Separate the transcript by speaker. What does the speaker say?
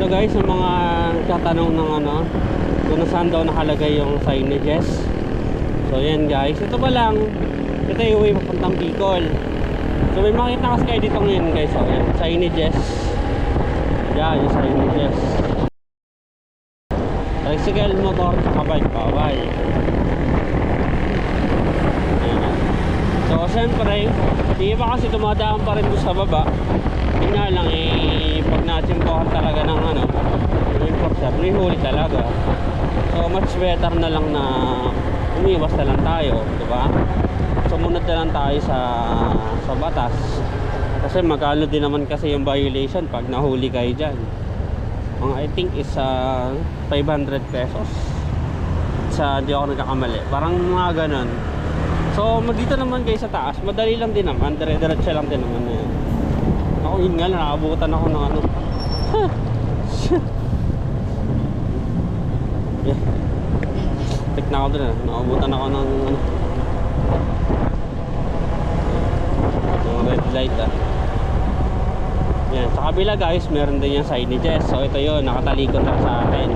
Speaker 1: guys, yung mga nagtatanong ng ano, kung saan daw nakalagay yung signages. So yan guys, ito pa lang, ito yung way papuntang Bicol. So may makita kasi kayo dito ngayon guys, so yan, signages. Yan, yung signages. Tricycle, motor, saka bike, bawal. Ayan. So siyempre, di ba kasi dumadaan pa rin doon sa baba. Yun nga lang eh, pag natsimpohan talaga ng ano, yung enforcer, may huli talaga. So much better na lang na umiwas na lang tayo, diba? Sumunod na lang tayo sa batas. Kasi magkano din naman kasi yung violation pag nahuli kayo dyan. Ang I think is 500 pesos. Sa di ako nagkakamali, parang mga ganun. So dito naman kayo sa taas, madali lang din naman, dire-diretso lang din naman yan. Ako yun nga, nakaabutan ako ng ano. Yeah. Tik na ako dun, nakaabutan ako ng ano, yung red light Yan, sa kabila guys, meron din yung signages. So ito yun, nakatalikod lang sa atin.